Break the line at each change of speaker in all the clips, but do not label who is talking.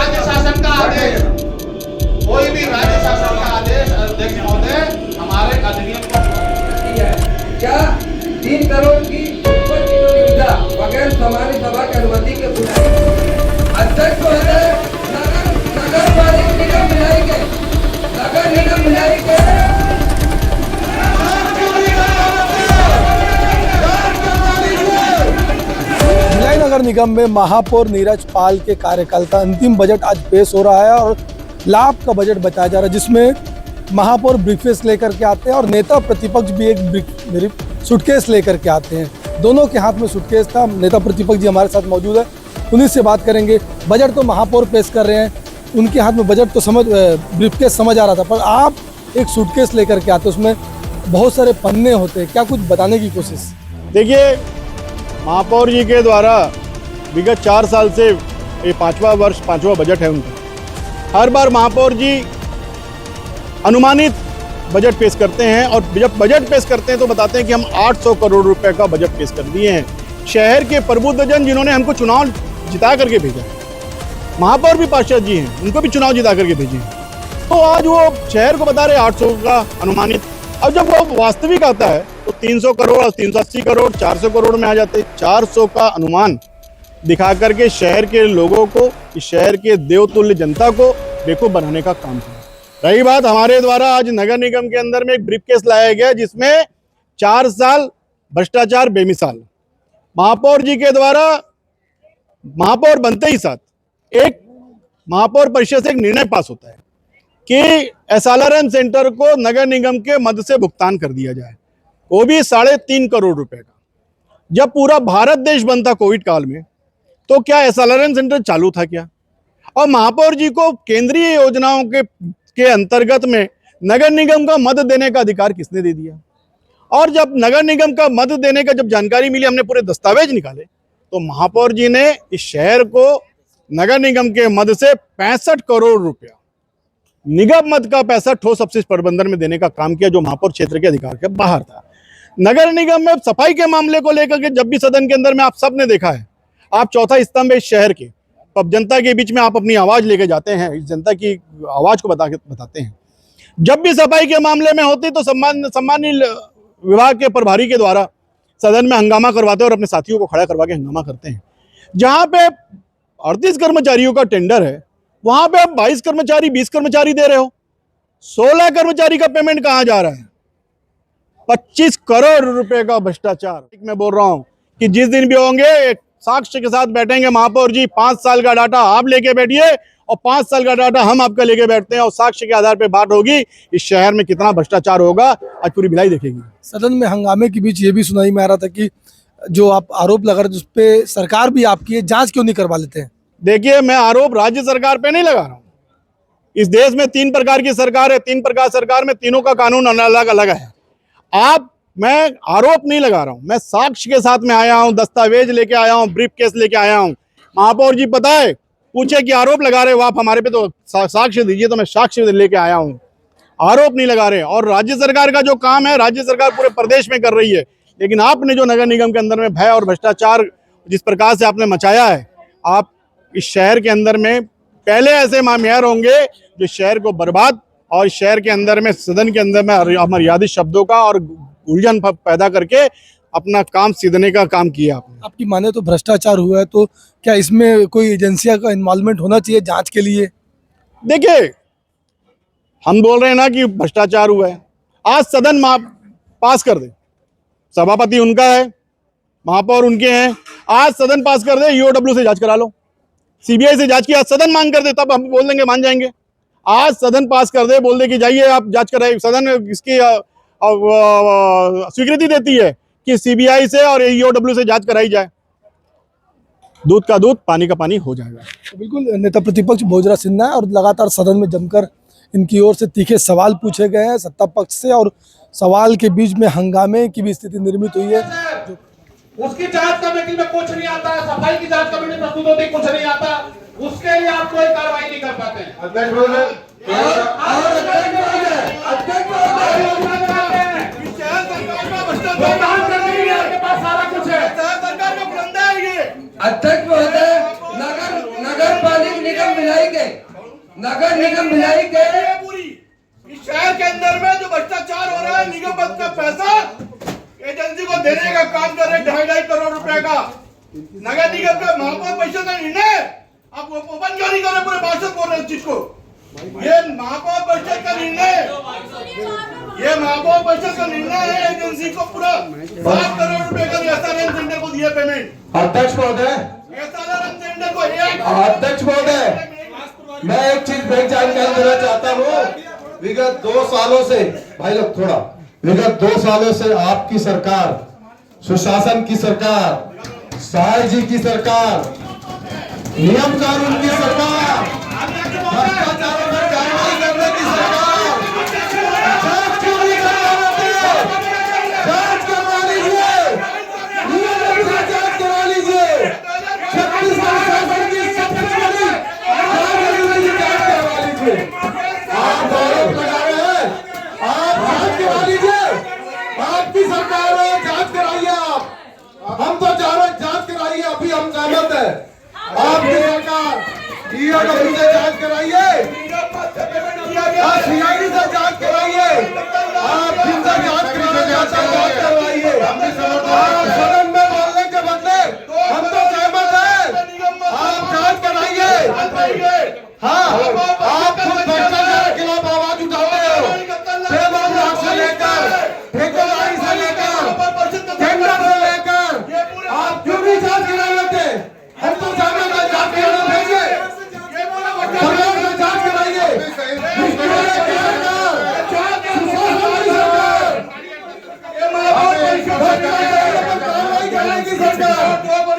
राज्य शासन का आदेश, कोई भी राज्य शासन का आदेश अध्यक्ष महोदय हमारे अधिनियम को
क्या 3 करोड़ की सुविधा बगैर सामान्य सभा की अनुमति के बुलाई अध्यक्ष महोदय नगर पालिका निगम मिलाई के नगर निगम मिलाई के
भिलाई नगर निगम में महापौर नीरज पाल के कार्यकाल का अंतिम बजट आज पेश हो रहा है और लाभ का बजट बताया जा रहा है, जिसमें महापौर ब्रीफकेस लेकर के आते हैं और नेता प्रतिपक्ष भी एक सूटकेस लेकर के आते हैं। दोनों के हाथ में सूटकेस था। नेता प्रतिपक्ष जी हमारे साथ मौजूद है, उन्हीं से बात करेंगे। बजट तो महापौर पेश कर रहे हैं, उनके हाथ में बजट तो ब्रीफकेस समझ आ रहा था, पर आप एक सूटकेस लेकर के आते, उसमें बहुत सारे पन्ने होते हैं, क्या कुछ बताने की कोशिश?
देखिए, महापौर जी के द्वारा विगत 4 साल से ये 5वां बजट है उनका। हर बार महापौर जी अनुमानित बजट पेश करते हैं और जब बजट पेश करते हैं तो बताते हैं कि हम 800 करोड़ रुपए का बजट पेश कर दिए हैं। शहर के प्रबुद्धजन जिन्होंने हमको चुनाव जिता करके भेजा, महापौर भी पार्षद जी हैं, उनको भी चुनाव जिता करके भेजे हैं, तो आज वो शहर को बता रहे 800 का अनुमानित। अब जब वो वास्तविक आता है तो 300 करोड़, 380 करोड़, 400 करोड़ में आ जाते। 400 का अनुमान दिखा करके शहर के लोगों को, शहर के देवतुल्य जनता को बेवकूफ बनाने का काम किया। रही बात हमारे द्वारा आज नगर निगम के अंदर में एक ब्रीफकेस लाया गया जिसमें 4 साल भ्रष्टाचार बेमिसाल। महापौर जी के द्वारा महापौर बनते ही साथ एक महापौर परिषद से एक निर्णय पास होता है कि SLRM सेंटर को नगर निगम के मद से भुगतान कर दिया जाए, वो भी 3.5 करोड़ रुपए का। जब पूरा भारत देश बंद था कोविड काल में, तो क्या SLRM सेंटर चालू था क्या? और महापौर जी को केंद्रीय योजनाओं के अंतर्गत में नगर निगम का मद देने का अधिकार किसने दे दिया? और जब नगर निगम का मद देने का जब जानकारी मिली, हमने पूरे दस्तावेज निकाले, तो महापौर जी ने इस शहर को नगर निगम के मद से 65 करोड़ रुपया निगम मद का पैसा ठोस अपशिष्ट प्रबंधन में देने का काम किया, जो महापौर क्षेत्र के अधिकार के बाहर था। नगर निगम में सफाई के मामले को लेकर के जब भी सदन के अंदर में आप सबने देखा है, आप चौथा स्तंभ है इस शहर के, अब जनता के बीच में आप अपनी आवाज लेके जाते हैं, इस जनता की आवाज को बताते हैं। जब भी सफाई के मामले में होती तो सम्मानीय विभाग के प्रभारी के द्वारा सदन में हंगामा करवाते और अपने साथियों को खड़ा करवा के हंगामा करते हैं। जहां पे 38 कर्मचारियों का टेंडर है, वहां पे आप 22 कर्मचारी 20 कर्मचारी दे रहे हो। 16 कर्मचारी का पेमेंट कहां जा रहा है? 25 करोड़ रुपए का भ्रष्टाचार। मैं बोल रहा हूं कि जिस दिन भी होंगे साक्ष्य के साथ बैठेंगे महापौर जी, 5 साल का डाटा आप लेके बैठिए और 5 साल का डाटा हम आपका लेके बैठते हैं और साक्ष्य के आधार पे बात होगी इस शहर में कितना भ्रष्टाचार होगा, आज पूरी भिलाई देखेगी।
सदन में हंगामे के बीच ये भी सुनाई में आ रहा था कि जो आप आरोप लगा रहे थे उस पे सरकार भी आपकी है, जांच क्यों नहीं करवा लेते हैं? देखिए,
मैं आरोप राज्य सरकार पे नहीं लगा रहा हूँ। इस देश में 3 प्रकार की सरकार है, 3 प्रकार सरकार में तीनों का कानून अलग अलग है। मैं आरोप नहीं लगा रहा हूं, मैं साक्ष्य के साथ में आया हूं, दस्तावेज लेके आया हूं, ब्रीफकेस लेके आया हूं। महापौर जी पता है पूछे कि आरोप लगा रहे हो आप हमारे पे, तो साक्ष्य दीजिए, तो मैं साक्ष्य लेके आया हूं। आरोप नहीं लगा रहे। और राज्य सरकार का जो काम है, राज्य सरकार पूरे प्रदेश में कर रही है, लेकिन आपने जो नगर निगम के अंदर में भय और भ्रष्टाचार जिस प्रकार से आपने मचाया है, आप इस शहर के अंदर में पहले ऐसे मेयर होंगे जो शहर को बर्बाद और शहर के अंदर में सदन के अंदर में अमर्यादित शब्दों का और उलझन पैदा करके अपना काम सीधने का काम किया आपने।
आपकी माने तो भ्रष्टाचार हुआ है, तो क्या इसमें कोई एजेंसियों का इन्वॉल्वमेंट होना चाहिए जांच के लिए?
देखिए, हम बोल रहे हैं ना कि भ्रष्टाचार हुआ है, आज सदन पास कर दे, सभापति उनका है, महापौर उनके हैं, आज सदन पास कर दे, EOW से जांच करा लो, CBI से जांच की, आज सदन मांग कर दे, तब हम बोल देंगे मान जाएंगे। आज सदन पास कर दे, बोल दे कि जाइए आप जांच कराइए, सदन इसकी स्वीकृति देती है कि CBI से और EOW से जांच कराई जाए, दूध का दूध पानी का पानी हो जाएगा।
तो बिल्कुल नेता प्रतिपक्ष भोजराज सिन्हा है और लगातार सदन में जमकर इनकी ओर से तीखे सवाल पूछे गए हैं सत्ता पक्ष से, और सवाल के बीच में हंगामे की भी स्थिति निर्मित हुई है।
उसकी जांच कमेटी में कुछ नहीं आता है, सफाई की जांच कमेटी प्रस्तुत होती कुछ नहीं आता, उसके लिए आप कोई कार्रवाई नहीं कर पाते हैं।
अध्यक्ष महोदय, नगर पालिका निगम भिलाई के
पूरी इस शहर के अंदर में जो भ्रष्टाचार हो रहा है, निगम पद का पैसा एजेंसी को देने का काम कर रहे हैं 2.5 करोड़ रुपए का। नगर निगम का महापौर परिषद का निर्णय आप ओपन क्यों नहीं कर रहे? पूरे पार्षद बोल रहे हैं इस चीज को। ये महापौर परिषद का निर्णय है एजेंसी को पूरा 7 करोड़ रुपए का एसआरएम सेंटर को दिया पेमेंट।
अध्यक्ष महोदय,
एसआरएम सेंटर को
अध्यक्ष महोदय, मैं एक चीज बैंक जानकारी देना चाहता हूँ। विगत 2 सालों से, भाई लोग थोड़ा, विगत 2 सालों से आपकी सरकार, सुशासन की सरकार, सहाय जी की सरकार, नियम कानून की सरकार, भ्रष्टाचारों पर कार्रवाई करने की सरकार, जांच क्यों नहीं करवा रहे? जांच करवा लीजिए, नियमित जांच करवा लीजिए। छत्तीसगढ़ शासन की सबसे बड़ी जांच करवा लीजिए। आप आरोप लगा रहे हैं, आप जांच करा लीजिए। आपकी सरकार है, जांच कराइए आप। हम तो जांच कराइए, अभी हम सहमत है। आपकी सरकार ईओडब्ल्यू से जांच कराइए, सीआईडी से जांच कराइए, आप जिनसे जांच कराना चाहते हैं जांच करवाइए। आप सदन में बोलने के बदले हम तो सहमत हैं, आप जांच कराइए। हाँ, आप खुद भ्रष्टाचार के खिलाफ आवाज उठाते हो, पेरोल से लेकर, ठेकेदारी से लेकर, टेंडर से लेकर, आप क्यों नहीं जांच करा लेते? हम तो सहमत हैं, जांच कराना भेजिए, सरकार से जांच कराइए। कार्रवाई करने की सरकार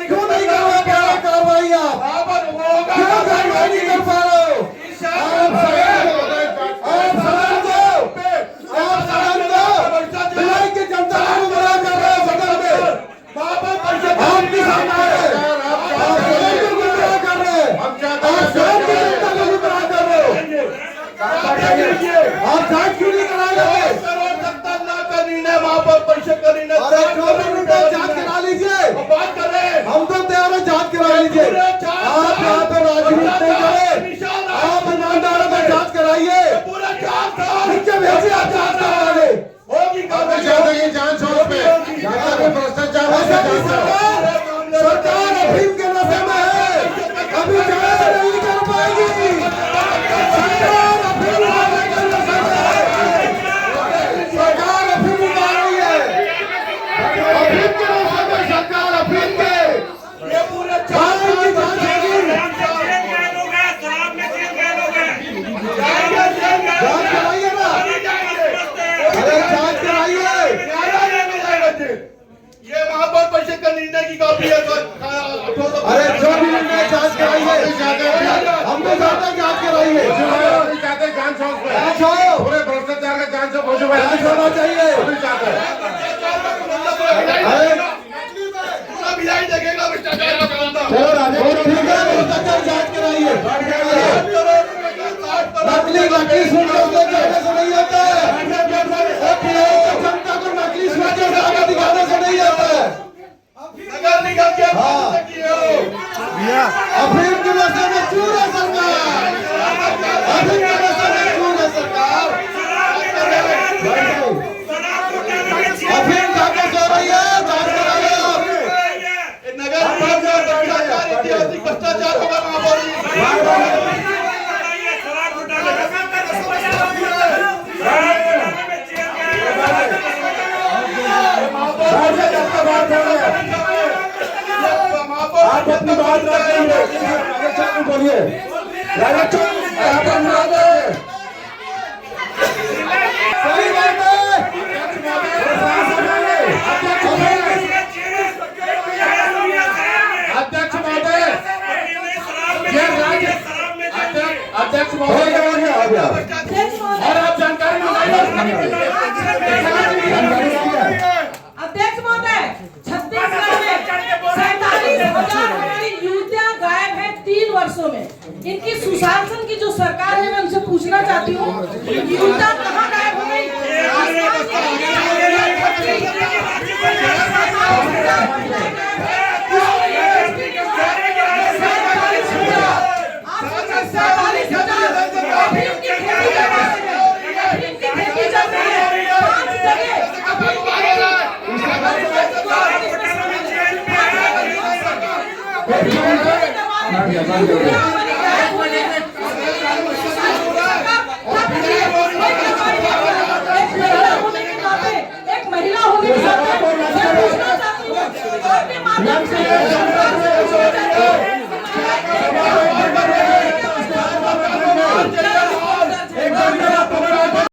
क्यों नहीं कर रहा? कार्रवाई आप क्यों कार्रवाई नहीं कर पा रहे हो? आप सदन को भिलाई की जनता को गुमराह कर रहे हो। सदन में आपकी सरकार है, आप सदन को गुमराह कर रहे हैं, आप सदन की जनता को गुमराह कर रहे हो। आप जांच क्यों नहीं करा रहे?
महापौर परिषद का निर्णय
24 मिनट जांच करा लीजिए।
बात कर रहे हैं,
हम तो तैयार हैं, जांच करा लीजिए। आप यहाँ पे राजनीति नहीं करें, आप ईमानदारों से जांच कराइए।
पूरा 4 साल
नीचे भेजिए, आप जांच कराने।
होगी
सरकार अफीम के नशे में है, अभी जांच नहीं कर पाएगी। सरकार अफीम उठाने के नशे में है, सरकार अफीम उठा रही है, अफीम के नशे में सरकार, अफीम के
ये पूरे
जांच की जांच होगी। जांच कराइए ना, अरे जांच कराइए।
ये महापौर परिषद का निर्णय की कॉपी है।
अरे जो भी निर्णय जांच कराइए, हम तो चाहते हैं जांच कराइए। जांच हो, पूरे भ्रष्टाचार का जांच होना चाहिए।
पूरा भिलाई देखेगा भ्रष्टाचार का काम।
चलो राजेश, ठीक है, भ्रष्टाचार जांच कराइए। नकली सूचना दिखाने से नहीं होता है, जनता को नकली सूचना दिखाने से नहीं होता है।
नगर निगम के
अफीम की नशे में चूर है सरकार, अफीम की नशे में चूर है सरकार। अफीम खाकर सो रही है, जांच कराइए आप।
नगर निगम में भ्रष्टाचार, ऐतिहासिक भ्रष्टाचार होगा महापौर जी।
आप अपनी बात रखिए, बोलिए। सही बात है। अध्यक्ष महोदय, अध्यक्ष महोदय, और आप जानकारी
अध्यक्ष महोदय, छत्तीसगढ़ में 47,000 हमारी युवतियां गायब है 3 वर्षों में। इनकी सुशासन की जो सरकार है, मैं उनसे पूछना चाहती हूँ, युवतियां कहाँ गायब हो गई? आप 47,000 अफीम की खेती कर रहे हैं। अफीम की खेती चल रही है 5 जगह अफीम की खेती। एक महिला होने के नाते मैं पूछना चाहती हूँ आपके माध्यम से